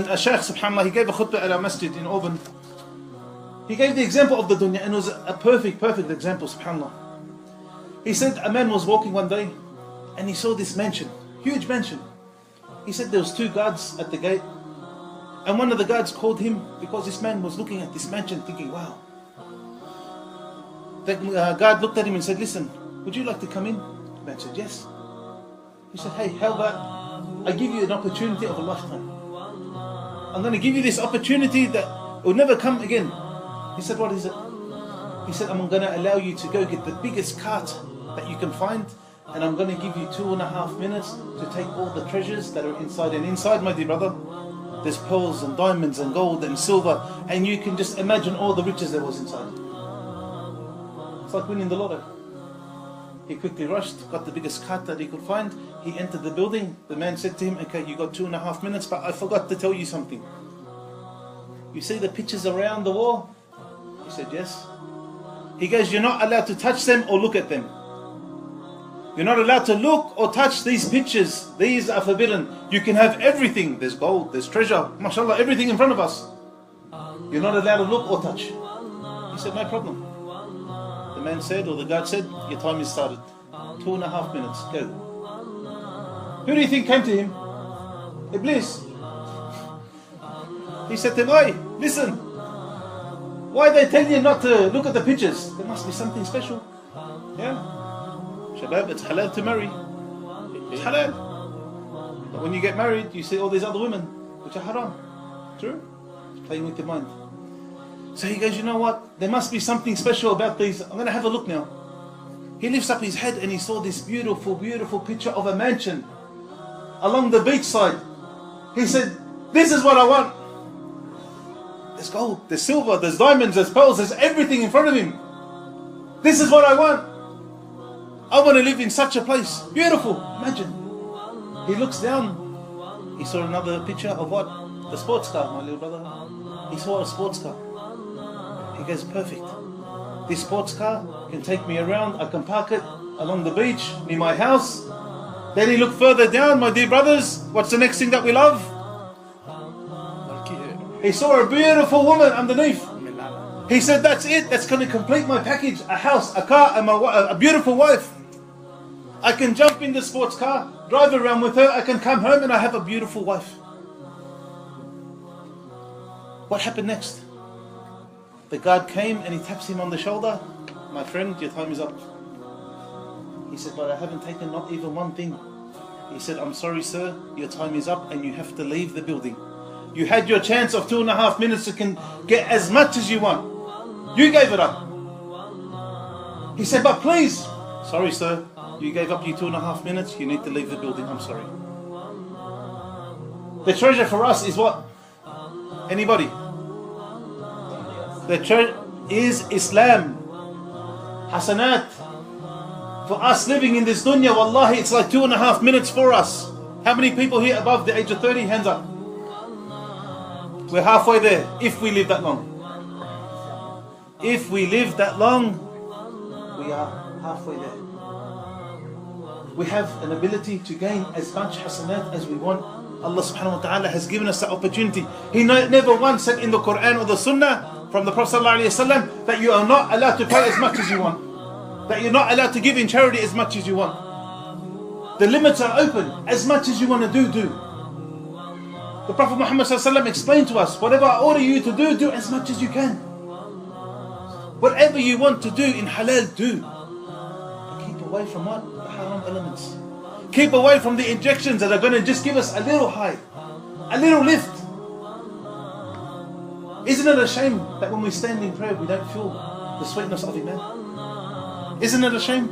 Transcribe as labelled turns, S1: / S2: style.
S1: And a Shaykh, subhanAllah, he gave a khutbah at our masjid in Auburn. He gave the example of the dunya, and it was a perfect example, subhanAllah. He said a man was walking one day and he saw this mansion, huge mansion. He said there was 2 guards at the gate, and one of the guards called him because this man was looking at this mansion thinking, wow. The guard looked at him and said, listen, would you like to come in? The man said, yes. He said, hey, how about I give you an opportunity of a lifetime? I'm going to give you this opportunity that will never come again. He said, what is it? He said, I'm going to allow you to go get the biggest cart that you can find, and I'm going to give you 2.5 minutes to take all the treasures that are inside. And inside, my dear brother, there's pearls and diamonds and gold and silver, and you can just imagine all the riches there was inside. It's like winning the lotto. He quickly rushed, got the biggest cart that he could find. He entered the building. The man said to him, okay, you got 2.5 minutes, but I forgot to tell you something. You see the pictures around the wall? He said, yes. He goes, you're not allowed to touch them or look at them. You're not allowed to look or touch these pictures. These are forbidden. You can have everything. There's gold, there's treasure, mashallah, everything in front of us. You're not allowed to look or touch. He said, no problem. The man said, or the guard said, your time is started. 2.5 minutes, go. Who do you think came to him? Iblis. He said to him, hey, listen. Why they tell you not to look at the pictures? There must be something special. Yeah? Shabab, it's halal to marry. It's halal. But when you get married, you see all these other women, which are haram. True? It's playing with your mind. So he goes, you know what? There must be something special about these. I'm going to have a look now. He lifts up his head and he saw this beautiful picture of a mansion along the beach side. He said, this is what I want. There's gold, there's silver, there's diamonds, there's pearls, there's everything in front of him. This is what I want. I want to live in such a place. Beautiful. Imagine. He looks down. He saw another picture of what? The sports car, my little brother. He saw a sports car. He goes, perfect. This sports car can take me around. I can park it along the beach near my house. Then he looked further down, my dear brothers. What's the next thing that we love? He saw a beautiful woman underneath. He said, that's it. That's going to complete my package. A house, a car, and a beautiful wife. I can jump in the sports car, drive around with her. I can come home and I have a beautiful wife. What happened next? The guard came and he taps him on the shoulder. My friend, your time is up. He said, but I haven't taken not even one thing. He said, I'm sorry, sir. Your time is up and you have to leave the building. You had your chance of 2.5 minutes to can get as much as you want. You gave it up. He said, but please. Sorry, sir. You gave up your 2.5 minutes. You need to leave the building. I'm sorry. The treasure for us is what? Anybody? The treasure is Islam. Hasanat. For us living in this dunya, wallahi, it's like 2.5 minutes for us. How many people here above the age of 30? Hands up. We're halfway there, if we live that long. If we live that long, we are halfway there. We have an ability to gain as much hasanat as we want. Allah subhanahu wa ta'ala has given us that opportunity. He never once said in the Quran or the Sunnah from the Prophet ﷺ that you are not allowed to pray as much as you want. That you're not allowed to give in charity as much as you want. The limits are open. As much as you want to do. The Prophet Muhammad ﷺ explained to us, whatever I order you to do as much as you can. Whatever you want to do in halal, do. But keep away from what? The haram elements. Keep away from the injections that are going to just give us a little high, a little lift. Isn't it a shame that when we stand in prayer we don't feel the sweetness of Iman? Isn't it a shame?